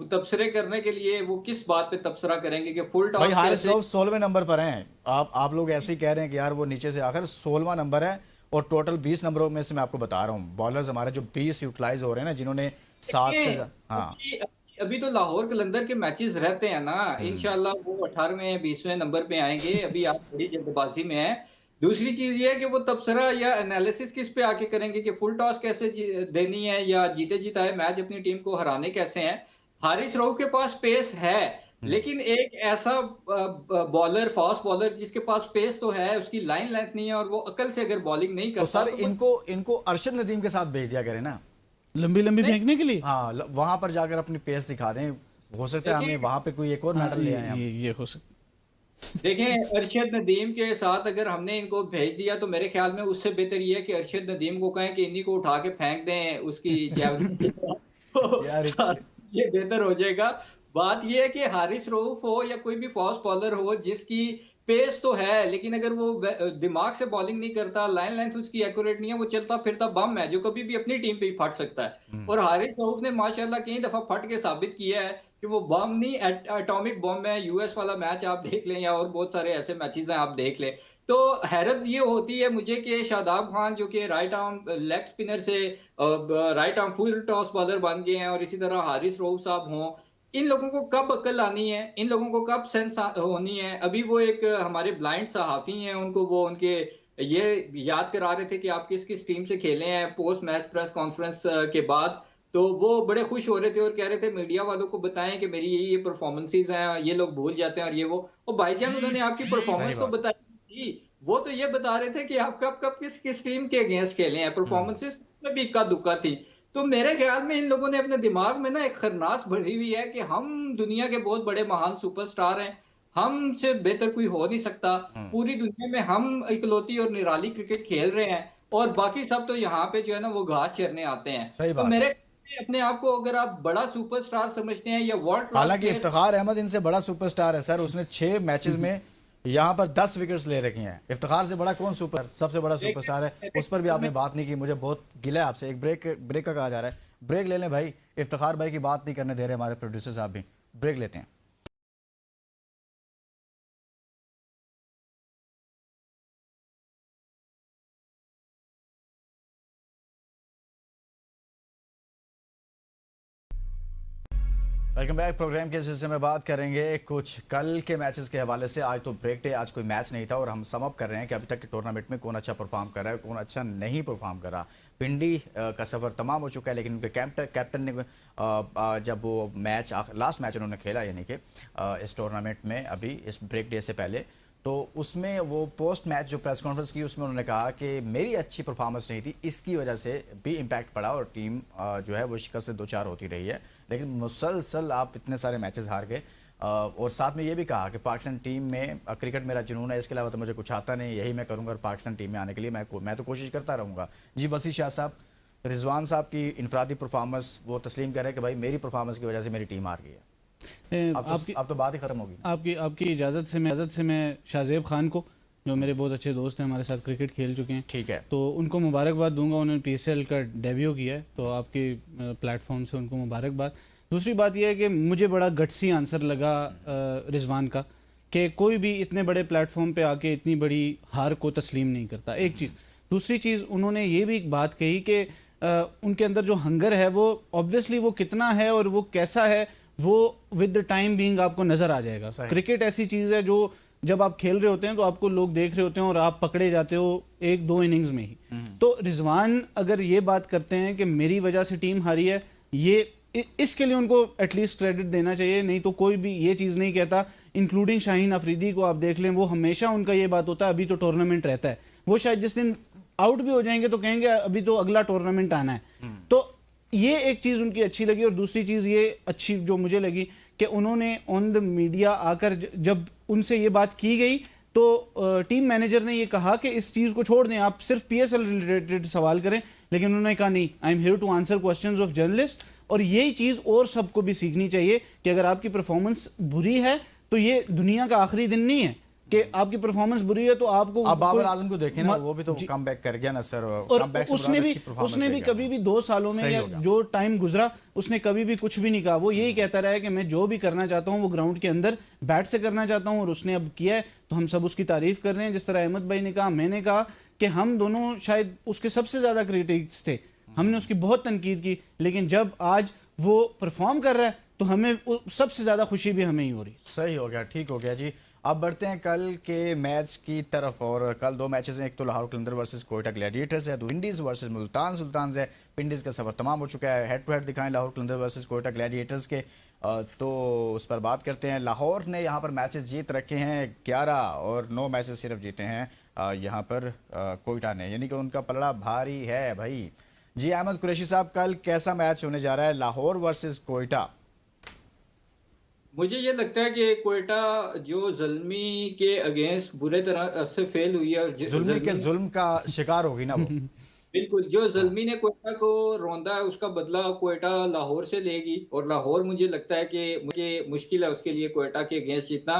S3: तबसरे करने के लिए वो किस बात पे तबसरा करेंगे कि फुल टॉस।
S1: भाई हारिस रऊफ 16वें नंबर पर हैं। आप लोग ऐसे ही कह रहे हैं कि यार वो नीचे से आकर 16वां नंबर है, और टोटल 20 नंबरों में से मैं आपको बता रहा हूँ बॉलर्स हमारे जो 20 यूटिलाइज हो रहे हैं ना, जिन्होंने 7 से हाँ
S3: अभी तो लाहौर कलंदर के मैचेस रहते हैं ना, इंशाल्लाह वो 18वें 20वें नंबर पे आएंगे। अभी आप बड़ी जल्दबाजी में है। दूसरी चीज ये है कि वो तबसरा या एनालिसिस किस पे आके करेंगे कि फुल टॉस कैसे देनी है या जीते जिताए मैच अपनी टीम को हराने कैसे हैं। हारिस रऊफ के पास पेस है, लेकिन एक ऐसा बॉलर फास्ट बॉलर जिसके पास पेस तो है, उसकी लाइन लेंथ नहीं है और वो अकल से अगर बॉलिंग नहीं करता
S1: तो सर इनको अरशद नदीम के साथ भेज दिया करें ना,
S2: लंबी फेंकने के लिए।
S1: हाँ वहां पर जाकर अपनी पेस दिखा दें, हो सकता है हमें वहां पे कोई एक और मेडल ले आए।
S2: ये हो सकता।
S3: देखें अरशद नदीम के साथ अगर हमने इनको भेज दिया तो मेरे ख्याल में उससे बेहतर ये है कि अरशद नदीम को कहें कि इन्हीं को उठा के फेंक दें उसकी जैवलिन तो ये बेहतर हो जाएगा। बात ये है कि हारिस रऊफ हो या कोई भी फास्ट बॉलर हो जिसकी पेस तो है, लेकिन अगर वो दिमाग से बॉलिंग नहीं करता, लाइन लेंथ उसकी एक्यूरेट नहीं है, वो चलता फिरता बम है जो कभी भी अपनी टीम पे ही फट सकता है। और हारिस रऊफ ने माशाल्लाह कई दफा फट के साबित किया है कि वो बम नहीं एटॉमिक बम है। यूएस वाला मैच आप देख लें या और बहुत सारे ऐसे मैचेस हैं आप देख लें। तो हैरत ये होती है मुझे कि शादाब खान जो कि राइट आर्म लेग स्पिनर से right arm full toss bowler बन गए हैं, और इसी तरह हारिस रऊफ साहब हों, इन लोगों को कब अकल आनी है, इन लोगों को कब सेंस होनी है। अभी वो एक हमारे ब्लाइंड सहाफी हैं, उनको वो उनके ये याद करा रहे थे कि आप किस किस टीम से खेले हैं पोस्ट मैच प्रेस कॉन्फ्रेंस के बाद। तो वो बड़े खुश हो रहे थे और कह रहे थे मीडिया वालों को बताएं कि मेरी ये परफॉर्मेंसेज हैं, ये लोग भूल जाते हैं और ये वो। और भाईजान उन्होंने आपकी
S1: सही
S3: परफॉर्मेंस तो
S1: बात।
S3: बताई थी, वो तो ये बता रहे थे कि आप कब कब किस किस टीम के अगेंस्ट खेले हैं,
S1: हम्म।
S3: परफॉर्मेंसेज में भी इक्का दुक्का थी। तो मेरे ख्याल में इन लोगों ने अपने दिमाग में ना एक खरनास भरी हुई है कि हम दुनिया के बहुत बड़े महान सुपरस्टार हैं, हमसे बेहतर कोई हो नहीं सकता,
S1: हम्म।
S3: पूरी दुनिया में हम इकलौती और निराली क्रिकेट खेल रहे हैं और बाकी सब तो यहाँ पे जो है ना वो घास चरने आते हैं।
S1: सही
S3: तो
S1: बात है।
S3: मेरे अपने आप को अगर आप बड़ा सुपरस्टार समझते हैं या वर्ल्ड क्लास
S1: हालांकि
S3: प्लेयर।
S1: इफ्तिखार अहमद इनसे बड़ा सुपरस्टार है सर, उसने 6 मैचेस में यहाँ पर 10 विकेट्स ले रखी हैं। इफ्तिखार से बड़ा कौन सबसे बड़ा सुपरस्टार है, उस पर भी आपने बात नहीं की। मुझे बहुत गिला है आपसे। एक ब्रेक का कहा जा रहा है, ब्रेक ले लें भाई। इफ्तिखार भाई की बात नहीं करने दे रहे हमारे प्रोड्यूसर साहब भी। ब्रेक लेते हैं। Welcome back. प्रोग्राम के हिस्से में बात करेंगे कुछ कल के मैचेस के हवाले से। आज तो ब्रेक डे, आज कोई मैच नहीं था और हम सम अप कर रहे हैं कि अभी तक के टूर्नामेंट में कौन अच्छा परफॉर्म कर रहा है, कौन अच्छा नहीं परफॉर्म कर रहा। पिंडी का सफ़र तमाम हो चुका है, लेकिन उनके कैप्टन ने जब वो मैच लास्ट मैच उन्होंने खेला, यानी कि इस टूर्नामेंट में अभी इस ब्रेक डे से पहले, तो उसमें वो पोस्ट मैच जो प्रेस कॉन्फ्रेंस की उसमें उन्होंने कहा कि मेरी अच्छी परफॉर्मेंस नहीं थी, इसकी वजह से भी इम्पैक्ट पड़ा और टीम जो है वो शिकस्त से दो चार होती रही है। लेकिन मुसलसल आप इतने सारे मैचेस हार गए। और साथ में ये भी कहा कि पाकिस्तान टीम में क्रिकेट मेरा जुनून है, इसके अलावा तो मुझे कुछ आता नहीं, यही मैं करूँगा और पाकिस्तान टीम में आने के लिए मैं तो कोशिश करता रहूँगा। जी वसी शाह साहब, रिजवान साहब की इनफरादी परफॉर्मेंस वो तस्लीम करें कि भाई मेरी परफॉर्मेंस की वजह से मेरी टीम हार गई है। अब तो बात ही खत्म होगी।
S2: आपकी आपकी इजाज़त से मैं शाहजेब खान को, जो मेरे बहुत अच्छे दोस्त हैं, हमारे साथ क्रिकेट खेल चुके हैं,
S1: ठीक है,
S2: तो उनको मुबारकबाद दूंगा। उन्होंने पीएसएल का डेब्यू किया है, तो आपके प्लेटफॉर्म से उनको मुबारकबाद। दूसरी बात यह है कि मुझे बड़ा गट्सी आंसर लगा रिजवान का कि कोई भी इतने बड़े प्लेटफॉर्म पे आके इतनी बड़ी हार को तस्लीम नहीं करता, एक चीज़। दूसरी चीज़, उन्होंने ये भी एक बात कही कि उनके अंदर जो हंगर है वो ऑब्वियसली वो कितना है और वो कैसा है वो विद द टाइम बीइंग आपको नज़र आ जाएगा। क्रिकेट ऐसी चीज़ है जो जब आप खेल रहे होते हैं तो आपको लोग देख रहे होते हैं और आप पकड़े जाते हो एक दो इनिंग्स में ही। तो रिजवान अगर ये बात करते हैं कि मेरी वजह से टीम हारी है, ये इसके लिए उनको एटलीस्ट क्रेडिट देना चाहिए, नहीं तो कोई भी ये चीज़ नहीं कहता। इंक्लूडिंग शाहीन अफरीदी को आप देख लें, वो हमेशा उनका ये बात होता है अभी तो टूर्नामेंट रहता है। वो शायद जिस दिन आउट भी हो जाएंगे तो कहेंगे अभी तो अगला टूर्नामेंट आना है। तो ये एक चीज़ उनकी अच्छी लगी। और दूसरी चीज़ ये अच्छी जो मुझे लगी कि उन्होंने ऑन द मीडिया आकर जब उनसे ये बात की गई तो टीम मैनेजर ने ये कहा कि इस चीज़ को छोड़ दें, आप सिर्फ पीएसएल रिलेटेड सवाल करें। लेकिन उन्होंने कहा नहीं, I am here to answer questions of journalist. और यही चीज़ और सबको भी सीखनी चाहिए कि अगर आपकी परफॉर्मेंस बुरी है तो ये दुनिया का आखिरी दिन नहीं है कि आपकी परफॉर्मेंस बुरी है तो आपको।
S1: अब बाबर आजम को देखें ना, वो भी तो कम बैक कर गया ना सर।
S2: और उसने भी कभी भी 2 सालों में या जो टाइम गुजरा उसने कभी भी कुछ भी नहीं कहा। वो यही कहता रहा है कि मैं जो भी करना चाहता हूँ वो ग्राउंड के अंदर बैट से करना चाहता हूँ, और उसने अब किया है तो हम सब उसकी तारीफ कर रहे हैं। जिस तरह अहमद भाई ने कहा, मैंने कहा कि हम दोनों शायद उसके सबसे ज्यादा क्रिटिक्स थे, हमने उसकी बहुत तनकीद की, लेकिन जब आज वो परफॉर्म कर रहा है तो हमें सबसे ज्यादा खुशी भी हमें ही हो रही।
S1: सही हो गया, ठीक हो गया जी। अब बढ़ते हैं कल के मैच की तरफ। और कल 2 मैचेस हैं, एक तो लाहौर कलंदर वर्सेस कोयटा ग्लैडिएटर्स है, विंडीज़ वर्सेस मुल्तान सुल्तान्स है। पिंडीज़ का सफ़र तमाम हो चुका है। हेड टू हेड दिखाएं लाहौर कलंदर वर्सेस कोयटा ग्लैडिएटर्स के, तो उस पर बात करते हैं। लाहौर ने यहाँ पर मैचेस जीत रखे हैं 11 और 9 मैचेस सिर्फ जीते हैं यहाँ पर कोयटा ने, यानी कि उनका पलड़ा भारी है भाई। जी अहमद कुरैशी साहब, कल कैसा मैच होने जा रहा है लाहौर वर्सेस कोयटा?
S3: मुझे ये लगता है कि कोयटा जो ज़ल्मी के अगेंस्ट बुरे तरह से फेल हुई है और
S1: जुल्म का शिकार होगी ना वो।
S3: बिल्कुल, जो ज़ल्मी ने कोयटा को रौंदा है उसका बदला कोयटा लाहौर से लेगी। और लाहौर मुझे लगता है कि मुझे मुश्किल है उसके लिए कोयटा के अगेंस्ट जीतना।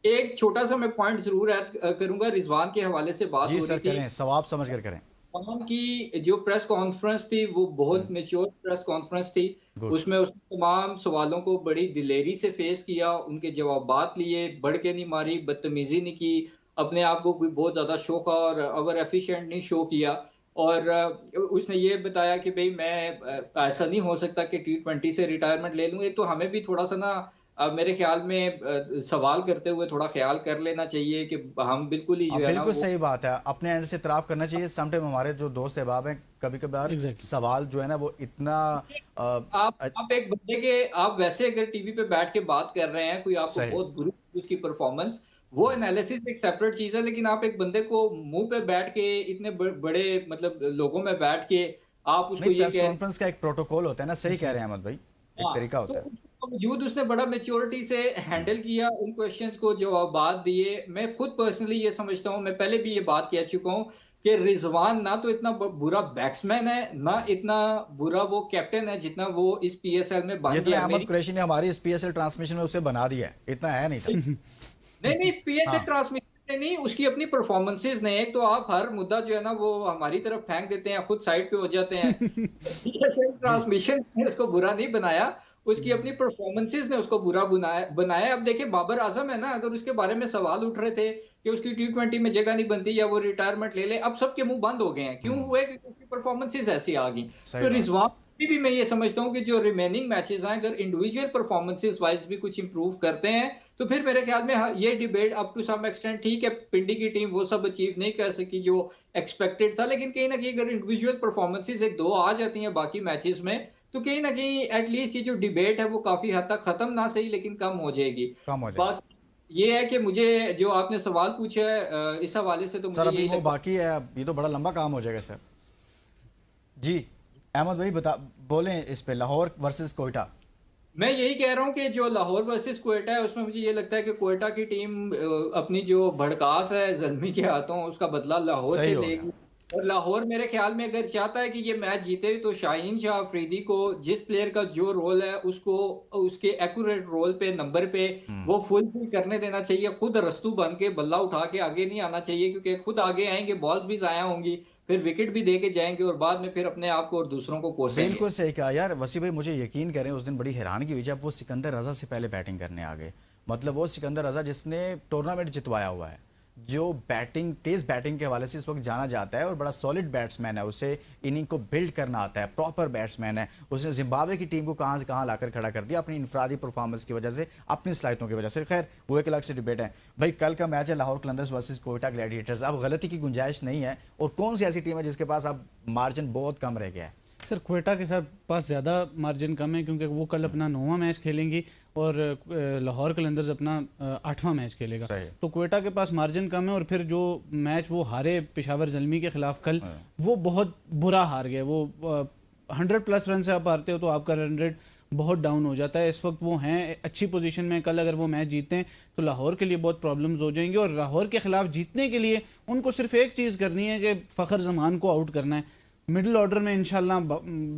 S3: एक छोटा सा मैं पॉइंट जरूर ऐड करूंगा, रिजवान के हवाले से बात
S1: जी
S3: हो
S1: सर,
S3: रही थी।
S1: करें, सवाब समझ कर करें।
S3: रिजवान की जो प्रेस कॉन्फ्रेंस थी वो बहुत मेच्योर प्रेस कॉन्फ्रेंस थी। उसमें उसने तमाम सवालों को बड़ी दिलेरी से फेस किया, उनके जवाबात लिए, बढ़ के नहीं मारी, बदतमीजी नहीं की, अपने आप को कोई बहुत ज्यादा शोखा और ओवर एफिशिएंट नहीं शो किया। और उसने ये बताया कि भाई मैं ऐसा नहीं हो सकता कि T20 से रिटायरमेंट ले लूं। एक तो हमें भी थोड़ा सा ना मेरे ख्याल में सवाल करते हुए थोड़ा ख्याल कर लेना चाहिए कि हम बिल्कुल ही जो है ना
S1: बिल्कुल
S3: वो
S1: सही बात है, अपने एंड से इतराफ़ करना चाहिए। समटाइम हमारे जो दोस्त अहबाब हैं, कभी-कभार
S2: एग्जैक्टली।
S1: सवाल जो है ना वो इतना
S3: आप एक बंदे के आप वैसे अगर टीवी पे बैठ के बात कर रहे हैं, कोई आपको
S1: सही।
S3: बहुत बुरी लगी उसकी परफॉर्मेंस, वो एनालिसिस एक सेपरेट चीज़ है, लेकिन आप एक बंदे को मुँह पे बैठ के इतने बड़े मतलब लोगों में बैठ के आप उसको
S1: नहीं,
S3: ये
S1: प्रेस
S3: कह
S1: कॉन्फ्रेंस का एक प्रोटोकॉल होता है ना, सही कह
S2: जी।
S1: रहे हैं अहमद भाई, एक
S3: हाँ,
S1: तरीका
S3: तो
S1: होता है।
S3: उसके बावजूद उसने बड़ा मैच्योरिटी से हैंडल किया, उन क्वेश्चंस को जवाबात दिए। मैं खुद पर्सनली ये समझता हूँ, मैं पहले भी ये बात कह चुका हूँ कि रिजवान ना तो इतना बुरा बैट्समैन है, ना इतना बुरा वो कैप्टन है जितना वो इस पीएसएल में बन
S1: जितना
S3: गया है।
S1: अहमद
S3: मेरी
S1: कुरैशी ने हमारी इस पीएसएल ट्रांसमिशन में उसे बना दिया है, इतना है नहीं था।
S3: नहीं, नहीं, पीएसएल
S1: हाँ,
S3: ट्रांसमिशन ने नहीं, उसकी अपनी परफॉर्मेंसेस ने। एक तो आप हर मुद्दा जो है ना वो हमारी तरफ फेंक देते हैं, खुद साइड पे हो जाते हैं। पीएसएल
S1: जी।
S3: ट्रांसमिशन ने उसको बुरा नहीं बनाया, उसकी अपनी परफॉर्मेंसेस ने उसको बुरा बनाया। अब देखिए बाबर आजम है ना, अगर उसके बारे में सवाल उठ रहे थे कि उसकी टी20 में जगह नहीं बनती या वो रिटायरमेंट ले ले, अब सबके मुंह बंद हो गए हैं। क्यों हुए? क्योंकि उसकी परफॉर्मेंसेस ऐसी आ गई।
S1: सही
S3: तो
S1: बात है।
S3: रिजवान भी मैं ये समझता हूँ कि जो रिमेनिंग मैचेस हैं, अगर इंडिविजुअल परफॉर्मेंसेस वाइज भी कुछ इंप्रूव करते हैं तो फिर मेरे ख्याल में ये debate up to some extent ठीक है। पिंडी की टीम वो सब अचीव नहीं कर सकी जो एक्सपेक्टेड था, लेकिन कहीं ना कहीं अगर इंडिविजुअल परफॉर्मेंसेस एक दो आ जाती हैं बाकी मैचेस में, तो कहीं ना कहीं एटलीस्ट ये जो डिबेट है वो काफी हद तक खत्म ना सही लेकिन कम हो जाएगी।
S1: कम हो जाएगी।
S3: बात ये है कि मुझे जो आपने सवाल पूछा है इस हवाले से तो
S1: सर
S3: मुझे
S1: अभी
S3: यही
S1: वो
S3: लगता है।
S1: बाकी है, अब ये तो बड़ा लंबा काम हो जाएगा सर। जी, अहमद भाई बता बोलें इस पे, लाहौर वर्सेस कोयटा।
S3: मैं यही कह रहा हूँ कि जो लाहौर वर्सेस कोयटा है उसमें मुझे ये लगता है कि कोयटा की टीम अपनी जो भड़कास है जल्मी के हाथों उसका बदला लाहौर
S1: सही
S3: से
S1: हो गया।
S3: लेगी। और लाहौर मेरे ख्याल में अगर चाहता है कि ये मैच जीते तो शाहीन शाह अफरीदी को जिस प्लेयर का जो रोल है उसको उसके एक्यूरेट रोल पे नंबर पे वो फुलफिल करने देना चाहिए। खुद रस्तू बन के बल्ला उठा के आगे नहीं आना चाहिए, क्योंकि खुद आगे आएंगे बॉल्स भी जाया होंगी, फिर विकेट भी दे के जाएंगे और बाद में फिर अपने आप को और दूसरों को कोसेंगे।
S1: बिल्कुल सही कहा यार वसी भाई, मुझे यकीन करें उस दिन बड़ी हैरानगी हुई जब वो सिकंदर रजा से पहले बैटिंग करने आ गए। मतलब वो सिकंदर रजा जिसने टूर्नामेंट जितवाया हुआ है, जो बैटिंग तेज बैटिंग के हवाले से इस वक्त जाना जाता है और बड़ा सॉलिड बैट्समैन है, उसे इनिंग को बिल्ड करना आता है, प्रॉपर बैट्समैन है। उसने जिम्बाब्वे की टीम को कहाँ से कहाँ लाकर खड़ा कर दिया अपनी इनफरादी परफॉर्मेंस की वजह से, अपनी सलाहियतों की वजह से। खैर वो एक अलग से डिबेट है। भाई कल का मैच है लाहौर कलंदर्स वर्सेस कोयटा ग्लैडिएटर्स, अब गलती की गुंजाइश नहीं है। और कौन सी ऐसी टीम है जिसके पास अब मार्जिन बहुत कम रह गया है?
S2: सर कोयटा के साथ पास ज़्यादा मार्जिन कम है, क्योंकि वो कल अपना 9वां मैच खेलेंगी और लाहौर कलंदर्स अपना 8वां मैच खेलेगा।
S1: सही।
S2: तो कोयटा के पास मार्जिन कम है। और फिर जो मैच वो हारे पेशावर जल्मी के खिलाफ कल, वो बहुत बुरा हार गए। वो 100+ रन से आप हारते हो तो आपका रन रेट बहुत डाउन हो जाता है। इस वक्त वो हैं अच्छी पोजीशन में, कल अगर वो मैच जीते हैं तो लाहौर के लिए बहुत प्रॉब्लम्स हो जाएंगी। और लाहौर के खिलाफ जीतने के लिए उनको सिर्फ एक चीज़ करनी है कि फ़खर जमान को आउट करना है। मिडिल ऑर्डर में इंशाल्लाह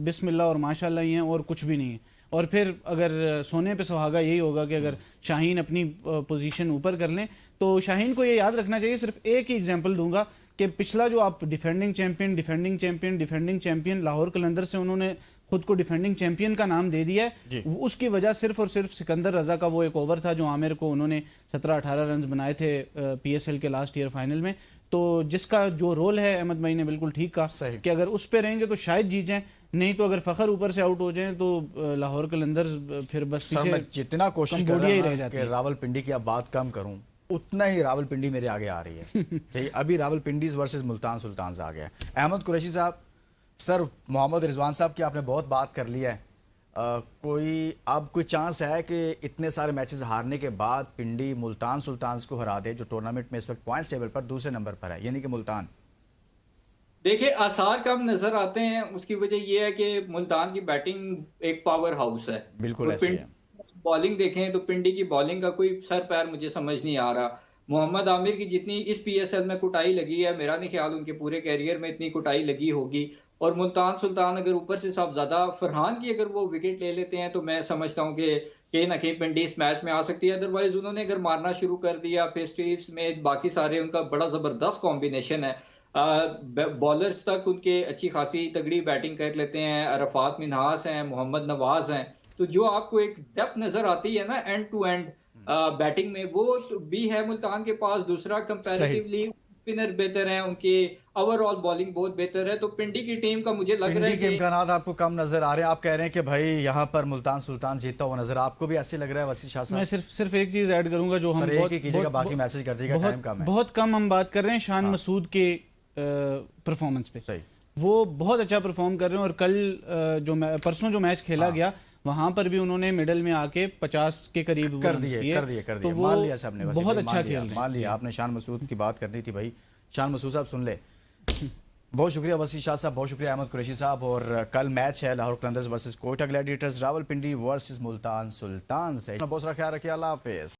S2: बिस्मिल्लाह और माशाल्लाह ही हैं, और कुछ भी नहीं है। और फिर अगर सोने पे सुहागा यही होगा कि अगर शाहीन अपनी पोजीशन ऊपर कर लें, तो शाहीन को ये याद रखना चाहिए। सिर्फ एक ही एग्जांपल दूंगा कि पिछला जो आप डिफेंडिंग चैंपियन लाहौर कलंदर से उन्होंने खुद को डिफेंडिंग चैंपियन का नाम दे दिया है। उसकी वजह सिर्फ और सिर्फ सिकंदर रजा का वो एक ओवर था जो आमिर को उन्होंने 17-18 रन बनाए थे पीएसएल के लास्ट ईयर फाइनल में। तो जिसका जो रोल है अहमद भाई ने बिल्कुल ठीक कहा कि अगर उस पे रहेंगे तो शायद जीत जाएं, नहीं तो अगर फखर ऊपर से आउट हो जाएं तो लाहौर कलंदर्स फिर बस
S1: सर मैं जितना कोशिश कर
S2: कंबोडिया ही
S1: रहा
S2: रह
S1: हूं
S2: जाती
S1: कि
S2: है।
S1: रावलपिंडी की अब बात कम करूं, उतना ही रावलपिंडी मेरे आगे आ रही है। ठीक, अभी रावलपिंडीज वर्सेस मुल्तान सुल्तान आ गया। अहमद कुरैशी साहब, सर मोहम्मद रिजवान साहब की आपने बहुत बात कर ली है। कोई चांस है कि इतने सारे मैचेस हारने के बाद पिंडी मुल्तान सुल्तान को हरा दे, जो टूर्नामेंट में इस वक्त पॉइंट्स टेबल पर दूसरे नंबर पर है, यानी कि मुल्तान?
S3: देखिए आसार कम नजर आते हैं, उसकी वजह यह है कि मुल्तान की बैटिंग एक पावर हाउस है।
S1: बिल्कुल
S3: और
S1: ऐसे ही है।
S3: बॉलिंग देखें तो पिंडी की बॉलिंग का कोई सर पैर मुझे समझ नहीं आ रहा। मोहम्मद आमिर की जितनी इस पीएसएल में कुटाई लगी है, मेरा नहीं ख्याल उनके पूरे कैरियर में इतनी कुटाई लगी होगी। और मुल्तान सुल्तान अगर ऊपर से साहबजादा फरहान की अगर वो विकेट ले लेते हैं तो मैं समझता हूँ कि कहीं ना कहीं पिंडी इस मैच में आ सकती है। अदरवाइज उन्होंने अगर मारना शुरू कर दिया, फेस्टिव्स में बाकी सारे उनका बड़ा जबरदस्त कॉम्बिनेशन है। बॉलर्स तक उनके अच्छी खासी तगड़ी बैटिंग कर लेते हैं। अरफात मिन्हास हैं, मोहम्मद नवाज हैं। तो जो आपको एक डेप्थ नजर आती है ना एंड टू एंड बैटिंग में, वो भी है मुल्तान के पास। दूसरा
S1: सही।
S3: कंपैरेटिवली स्पिनर बेहतर हैं, उनकी ओवरऑल बॉलिंग बहुत बेहतर है। तो पिंडी की टीम का मुझे लग रहा
S1: पिंडी
S3: है
S1: के
S3: कि
S1: इम्कानात आपको कम नजर आ रहे हैं। आप कह रहे हैं कि भाई यहाँ पर मुल्तान सुल्तान जीतता हुआ नजर, आपको भी ऐसे लग रहा है वसीम शाह साहब?
S2: मैं सिर्फ एक चीज़ ऐड करूंगा जो हम
S1: सर एक ही कीजिएगा, बाकी मैसेज कर दीजिएगा, टाइम कम है।
S2: बहुत कम हम बात कर रहे हैं शान मसूद के परफॉर्मेंस पे।
S1: सही।
S2: वो बहुत अच्छा परफॉर्म कर रहे हैं और कल परसों जो मैच खेला गया वहां पर भी उन्होंने मिडल में आके 50 के करीब
S1: कर
S2: runs
S1: दिए
S2: किए।
S1: कर दिए कर
S2: तो
S1: दिए,
S2: वो
S1: मान लिया सबने, वसीम
S2: बहुत
S1: भाई,
S2: अच्छा
S1: मान
S2: खेल
S1: लिया,
S2: रहे हैं।
S1: मान लिया। आपने शान मसूद की बात करनी थी भाई, शान मसूद साहब सुन ले। बहुत शुक्रिया वसीम शाह साहब, बहुत शुक्रिया अहमद कुरैशी साहब। और कल मैच है Lahore Qalandars versus Quetta gladiators, Rawalpindi versus Multan Sultan से। बहुत सारा ख्याल रखिए, अल्लाह हाफिज।